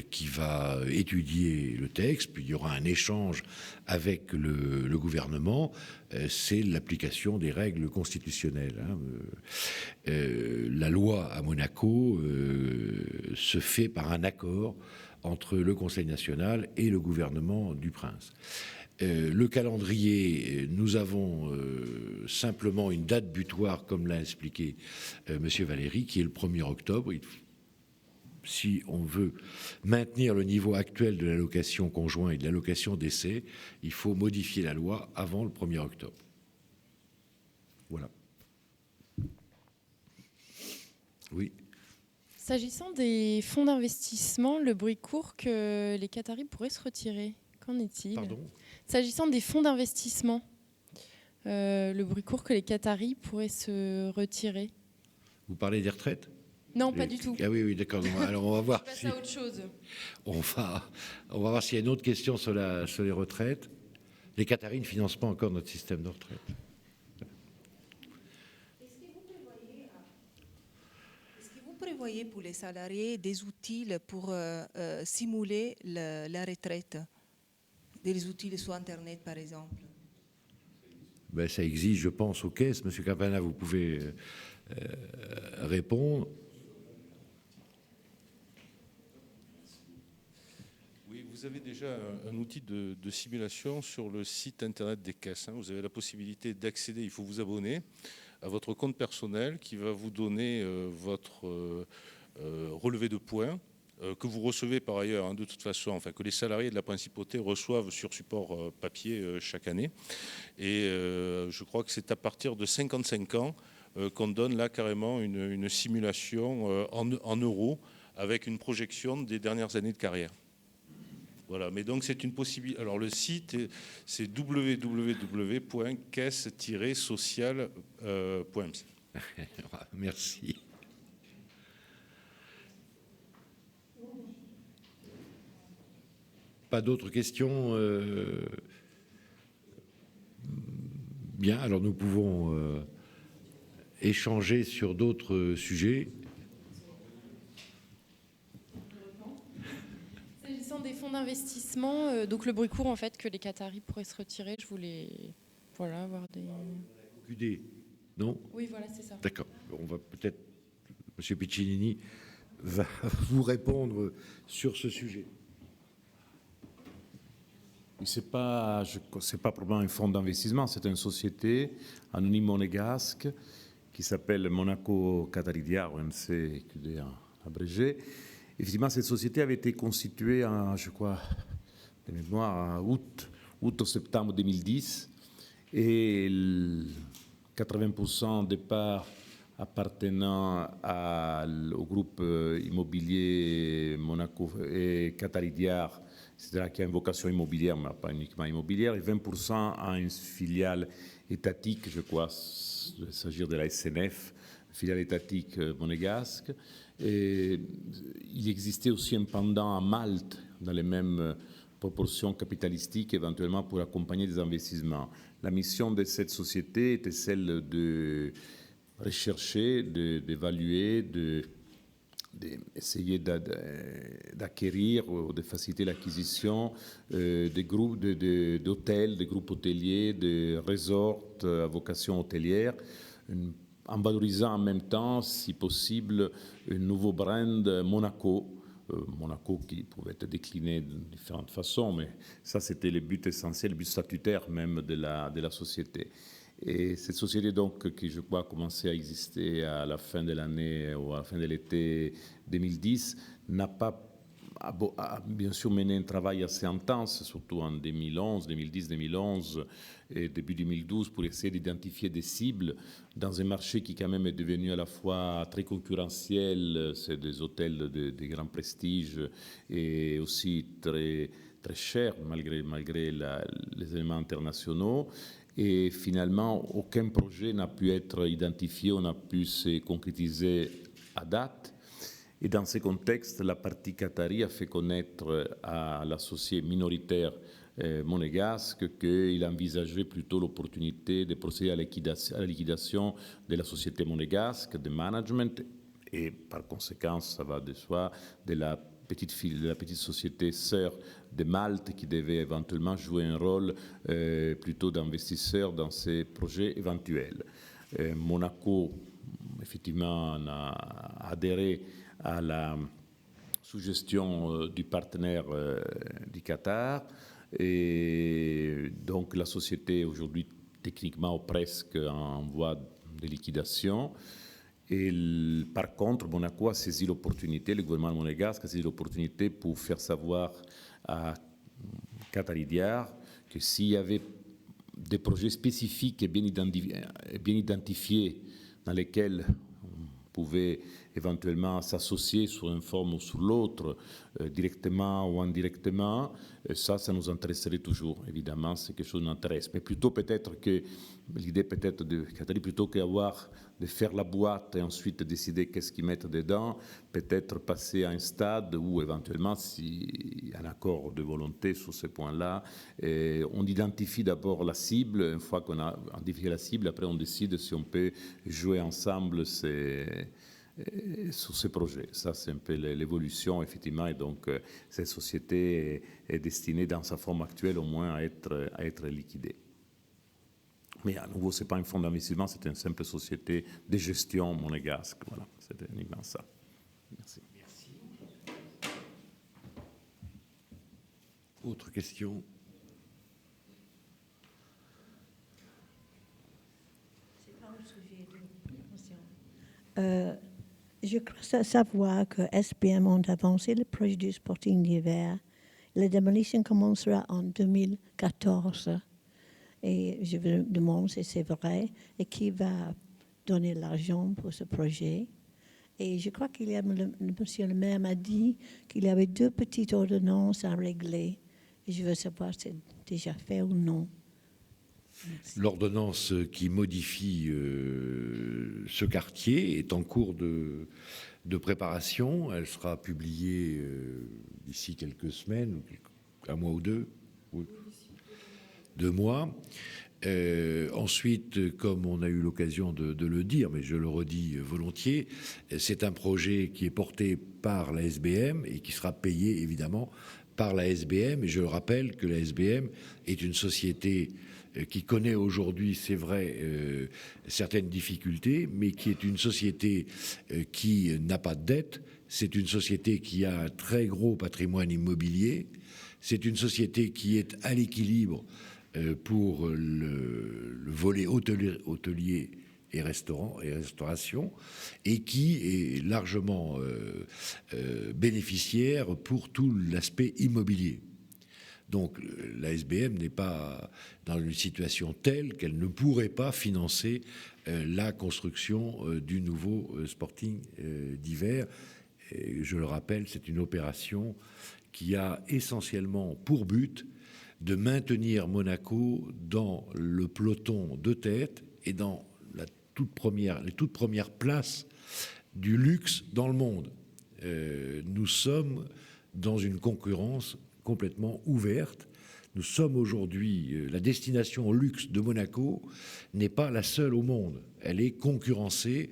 qui va étudier le texte, puis il y aura un échange avec le gouvernement. C'est l'application des règles constitutionnelles. La loi à Monaco se fait par un accord entre le Conseil national et le gouvernement du Prince. Le calendrier, nous avons simplement une date butoir, comme l'a expliqué M. Valéry, qui est le 1er octobre. Si on veut maintenir le niveau actuel de l'allocation conjoint et de l'allocation décès, il faut modifier la loi avant le 1er octobre. Voilà. Oui. S'agissant des fonds d'investissement, le bruit court que les Qataris pourraient se retirer. Qu'en est-il? Pardon? S'agissant des fonds d'investissement, le bruit court que les Qataris pourraient se retirer. Vous parlez des retraites? Non, pas du tout. Ah oui, d'accord. Alors on va voir. Je passe à autre chose. On va voir s'il y a une autre question sur les retraites. Les Qataris ne financent pas encore notre système de retraite. Est-ce que vous prévoyez pour les salariés des outils pour simuler la retraite? Des outils sur Internet, par exemple? Ben, ça existe, je pense, aux caisses. Monsieur Campana, vous pouvez répondre. Oui, vous avez déjà un outil de simulation sur le site Internet des caisses. Vous avez la possibilité d'accéder, il faut vous abonner à votre compte personnel qui va vous donner votre relevé de points, que vous recevez par ailleurs de toute façon, enfin que les salariés de la principauté reçoivent sur support papier chaque année. Et je crois que c'est à partir de 55 ans qu'on donne là carrément une simulation en euros avec une projection des dernières années de carrière. Voilà, mais donc c'est une possibilité. Alors le site, c'est www.caisse-social.ms. Merci. Pas d'autres questions? Bien, alors nous pouvons échanger sur d'autres sujets. S'agissant des fonds d'investissement, donc le bruit court en fait que les Qataris pourraient se retirer, je voulais avoir des... QD, non? Oui, voilà, c'est ça. D'accord. On va peut-être, M. Piccinini va vous répondre sur ce sujet. Ce n'est pas probablement un fonds d'investissement, c'est une société anonyme monégasque qui s'appelle Monaco Qatari ONC, QD abrégé. Effectivement, cette société avait été constituée en, je crois, de mémoire, en août ou septembre 2010. Et 80% des parts appartenant au groupe immobilier Monaco et Qatari Diar, c'est-à-dire qui a une vocation immobilière, mais pas uniquement immobilière, et 20% à une filiale étatique, je crois, il s'agir de la SNF, filiale étatique monégasque. Et il existait aussi un pendant à Malte, dans les mêmes proportions capitalistiques, éventuellement pour accompagner des investissements. La mission de cette société était celle de rechercher, d'évaluer, d'essayer d'acquérir ou de faciliter l'acquisition des groupes d'hôtels, des groupes hôteliers, des resorts à vocation hôtelière, en valorisant en même temps, si possible, un nouveau brand Monaco Monaco qui pouvait être décliné de différentes façons, mais ça c'était le but essentiel, le but statutaire même de la société. Et cette société donc qui je crois a commencé à exister à la fin de l'année ou à la fin de l'été 2010 n'a pas a bien sûr mené un travail assez intense, surtout en 2011, 2010, 2011 et début 2012, pour essayer d'identifier des cibles dans un marché qui quand même est devenu à la fois très concurrentiel, c'est des hôtels de grand prestige et aussi très, très chers malgré les éléments internationaux. Et finalement, aucun projet n'a pu être identifié, on n'a pu se concrétiser à date. Et dans ce contexte, la partie qatari a fait connaître à l'associé minoritaire monégasque qu'il envisageait plutôt l'opportunité de procéder à la liquidation de la société monégasque, de management, et par conséquent, ça va de soi, de la petite société sœur de Malte qui devait éventuellement jouer un rôle plutôt d'investisseur dans ces projets éventuels. Monaco, effectivement, a adhéré à la suggestion du partenaire du Qatar. Et donc la société est aujourd'hui techniquement ou presque en voie de liquidation. Et par contre, Monaco a saisi l'opportunité, le gouvernement monégasque a saisi l'opportunité pour faire savoir à Qatari-Diar que s'il y avait des projets spécifiques et bien identifiés dans lesquels on pouvait éventuellement s'associer sur une forme ou sur l'autre, directement ou indirectement, ça nous intéresserait toujours. Évidemment, c'est quelque chose qui nous intéresse. Mais plutôt peut-être que l'idée peut-être de Qatari, plutôt de faire la boîte et ensuite décider qu'est-ce qu'ils mettent dedans, peut-être passer à un stade où éventuellement, s'il y a un accord de volonté sur ce point-là, on identifie d'abord la cible. Une fois qu'on a identifié la cible, après on décide si on peut jouer ensemble sur ces projets. Ça, c'est un peu l'évolution, effectivement, et donc cette société est destinée, dans sa forme actuelle, au moins à être liquidée. Mais à nouveau, ce n'est pas un fonds d'investissement, c'est une simple société de gestion monégasque. Voilà, c'est uniquement ça. Merci. Merci. Autre question? Je crois savoir que SBM ont avancé le projet du Sporting d'hiver. La démolition commencera en 2014. Et je me demande si c'est vrai et qui va donner l'argent pour ce projet. Et je crois qu'il y a, monsieur le maire m'a dit qu'il y avait 2 petites ordonnances à régler. Et je veux savoir si c'est déjà fait ou non. L'ordonnance qui modifie ce quartier est en cours de préparation. Elle sera publiée d'ici quelques semaines, un mois ou 2. Oui. 2 mois. Ensuite, comme on a eu l'occasion de le dire, mais je le redis volontiers, c'est un projet qui est porté par la SBM et qui sera payé évidemment par la SBM. Et je le rappelle que la SBM est une société qui connaît aujourd'hui, c'est vrai, certaines difficultés, mais qui est une société qui n'a pas de dette. C'est une société qui a un très gros patrimoine immobilier. C'est une société qui est à l'équilibre pour le volet hôtelier et restauration, et qui est largement bénéficiaire pour tout l'aspect immobilier. Donc la SBM n'est pas dans une situation telle qu'elle ne pourrait pas financer la construction du nouveau Sporting d'hiver. Et je le rappelle, c'est une opération qui a essentiellement pour but de maintenir Monaco dans le peloton de tête et dans les toutes premières places du luxe dans le monde. Nous sommes dans une concurrence complètement ouverte. Nous sommes aujourd'hui, la destination au luxe de Monaco n'est pas la seule au monde. Elle est concurrencée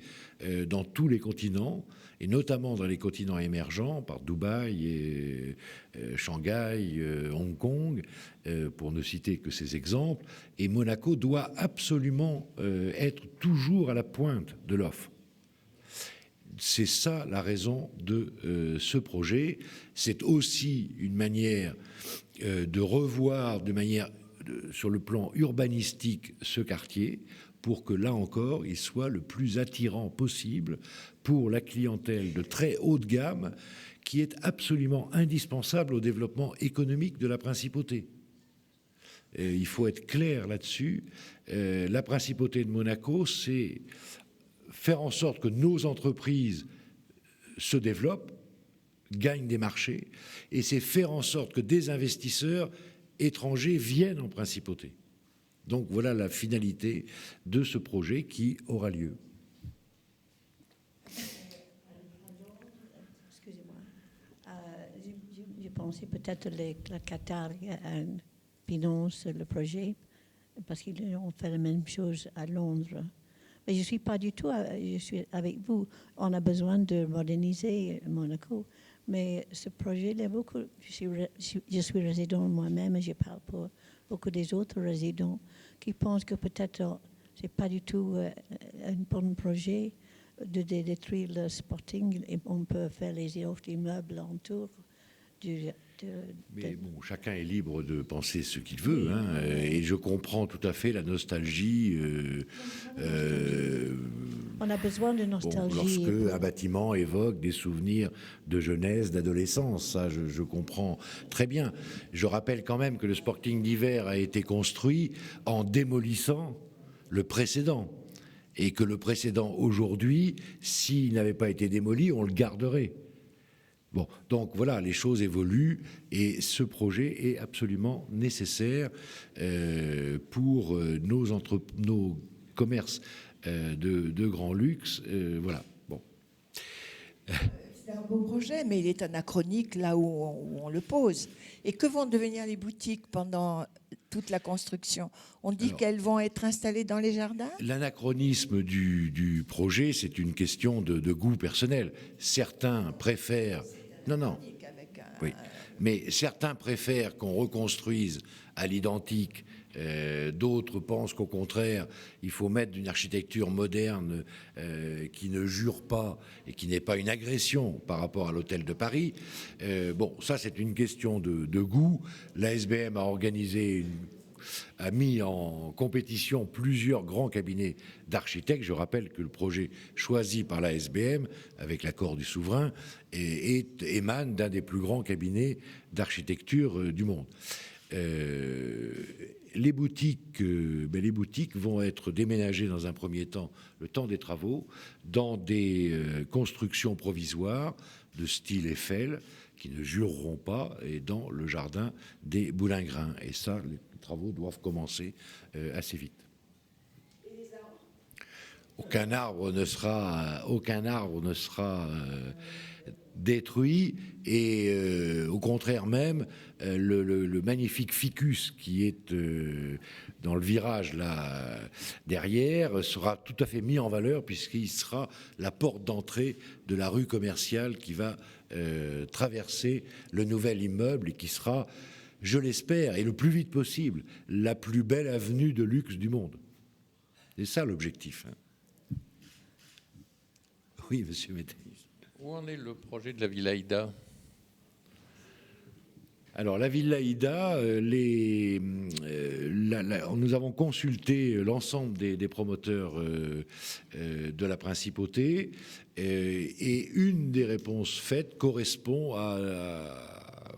dans tous les continents, et notamment dans les continents émergents, par Dubaï, et Shanghai, Hong Kong, pour ne citer que ces exemples. Et Monaco doit absolument être toujours à la pointe de l'offre. c'est ça la raison de ce projet. C'est aussi une manière de revoir sur le plan urbanistique ce quartier, pour que là encore, il soit le plus attirant possible pour la clientèle de très haute gamme, qui est absolument indispensable au développement économique de la principauté. Il faut être clair là-dessus. La principauté de Monaco, c'est faire en sorte que nos entreprises se développent, gagnent des marchés, et c'est faire en sorte que des investisseurs étrangers viennent en principauté. Donc voilà la finalité de ce projet qui aura lieu. Excusez-moi. J'ai pensé peut-être que le Qatar finance le projet, parce qu'ils ont fait la même chose à Londres. Mais je ne suis pas du tout, je suis avec vous. On a besoin de moderniser Monaco. Mais ce projet, il y a beaucoup, je suis résident moi-même et je parle pour beaucoup des autres résidents qui pensent que peut-être ce n'est pas du tout un bon projet de détruire le Sporting et on peut faire les autres immeubles autour. Mais bon, chacun est libre de penser ce qu'il veut, hein, et je comprends tout à fait la nostalgie. On a besoin de nostalgie. Bon, lorsque un bâtiment évoque des souvenirs de jeunesse, d'adolescence, ça je comprends très bien. Je rappelle quand même que le Sporting d'hiver a été construit en démolissant le précédent, et que le précédent aujourd'hui, s'il n'avait pas été démoli, on le garderait. Bon, donc voilà, les choses évoluent et ce projet est absolument nécessaire pour nos commerces de grand luxe. Voilà. Bon. C'est un beau projet, mais il est anachronique là où on le pose. Et que vont devenir les boutiques pendant toute la construction? On dit qu'elles vont être installées dans les jardins? L'anachronisme du projet, c'est une question de goût personnel. Certains préfèrent... Non. Oui. Mais certains préfèrent qu'on reconstruise à l'identique. D'autres pensent qu'au contraire, il faut mettre une architecture moderne qui ne jure pas et qui n'est pas une agression par rapport à l'hôtel de Paris. Bon, ça c'est une question de goût. La SBM a mis en compétition plusieurs grands cabinets d'architectes. Je rappelle que le projet choisi par la SBM, avec l'accord du souverain, émane d'un des plus grands cabinets d'architecture du monde. Les boutiques vont être déménagées dans un premier temps, le temps des travaux, dans des constructions provisoires de style Eiffel, qui ne jureront pas, et dans le jardin des Boulingrins. Et ça, les travaux doivent commencer assez vite. Et les arbres ? Aucun arbre ne sera détruit, et au contraire même, le magnifique ficus qui est dans le virage là derrière sera tout à fait mis en valeur, puisqu'il sera la porte d'entrée de la rue commerciale qui va traverser le nouvel immeuble et qui sera, je l'espère, et le plus vite possible, la plus belle avenue de luxe du monde. C'est ça l'objectif. Hein. Oui, monsieur Mété. Où en est le projet de la Villa Aïda ? Alors, la Villa Aïda, nous avons consulté l'ensemble des promoteurs de la principauté, et une des réponses faites correspond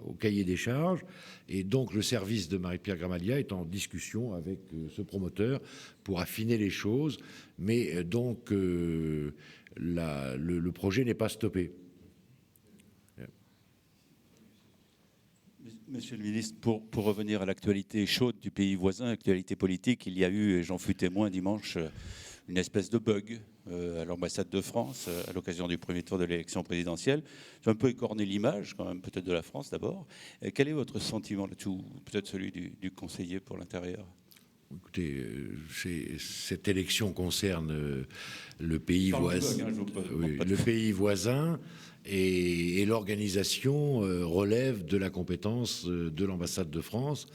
au cahier des charges. Et donc, le service de Marie-Pierre Gramaglia est en discussion avec ce promoteur pour affiner les choses. Mais donc, le projet n'est pas stoppé. Monsieur le ministre, pour revenir à l'actualité chaude du pays voisin, l'actualité politique, il y a eu, et j'en fus témoin dimanche, une espèce de bug à l'ambassade de France à l'occasion du premier tour de l'élection présidentielle. J'ai un peu écorné l'image, quand même, peut-être de la France d'abord. Quel est votre sentiment là-dessus, peut-être celui du conseiller pour l'intérieur ? Écoutez, cette élection concerne le pays voisin, le pays voisin, et l'organisation relève de la compétence de l'ambassade de France.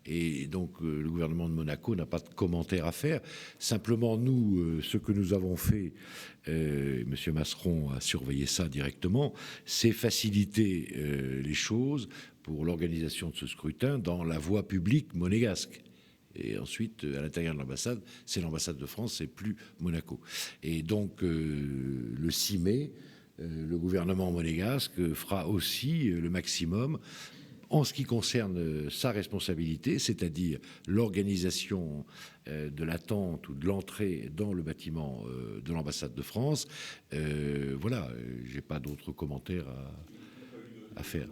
Et donc, le gouvernement de Monaco n'a pas de commentaire à faire. Simplement, nous, ce que nous avons fait, M. Masseron a surveillé ça directement, c'est faciliter les choses pour l'organisation de ce scrutin dans la voie publique monégasque. Et ensuite, à l'intérieur de l'ambassade, c'est l'ambassade de France, c'est plus Monaco. Et donc, le 6 mai, le gouvernement monégasque fera aussi le maximum en ce qui concerne sa responsabilité, c'est-à-dire l'organisation de l'attente ou de l'entrée dans le bâtiment de l'ambassade de France. Voilà, j'ai pas d'autres commentaires à faire.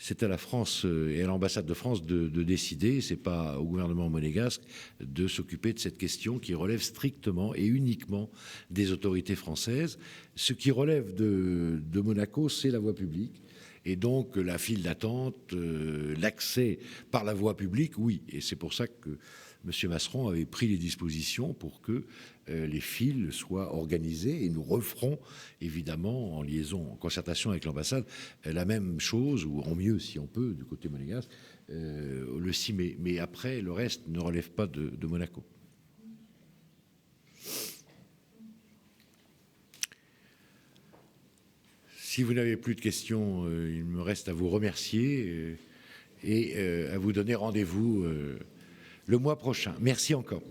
C'est à la France et à l'ambassade de France de décider. C'est pas au gouvernement monégasque de s'occuper de cette question qui relève strictement et uniquement des autorités françaises. Ce qui relève de Monaco, c'est la voie publique. Et donc la file d'attente, l'accès par la voie publique, oui. Et c'est pour ça que M. Masseron avait pris les dispositions pour que les files soient organisées. Et nous referons, évidemment, en liaison, en concertation avec l'ambassade, la même chose, ou en mieux, si on peut, du côté monégasque, le 6 mai. Mais après, le reste ne relève pas de Monaco. Si vous n'avez plus de questions, il me reste à vous remercier et à vous donner rendez-vous le mois prochain. Merci encore.